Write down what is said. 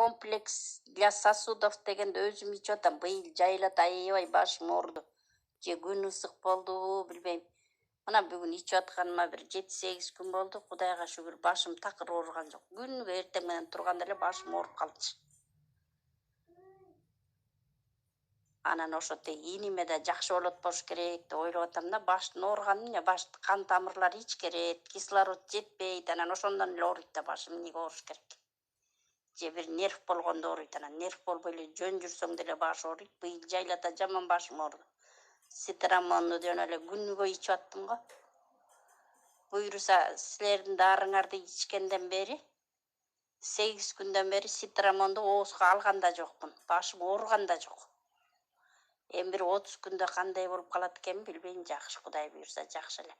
комплекс для сосудов дегенди өзүм ичип атам. Быйыл жайлат аябай башым ооруду. Же күн ысык болду, билбейм. Мына бүгүн ичип атканыма бир 7-8 күн болду. Кудайга шүгүр, башым такыр ооруган жок. Күнүгө эртең менен турганда эле башым ооруп калчу. Анан ошото иниме да жакшы болот болуш керек деп ойлоп атам да, баштын ооруганын эмне, баш кан тамырлары ичкерет, кислород жетпейт, анан ошондон эле ооруйт да башым, эмнеге ооруш керек. Же бир нерв болгондо ооруйт, анан нерв болбой эле жөн жүрсөң деле баш ооруйт. Быйыл жайлата жаман башым ооруду. Ситрамонну жөн эле күнүгө ичип аттым го. Буюрса силердин дарыңарды ичкенден бери 8 күндөн бери ситрамонду оозго алган да жокмун. Башым ооруган да жок. Эми бир 30 күндө кандай болуп калат экенин билбейм, жакшы, Кудай буйрса жакшы эле.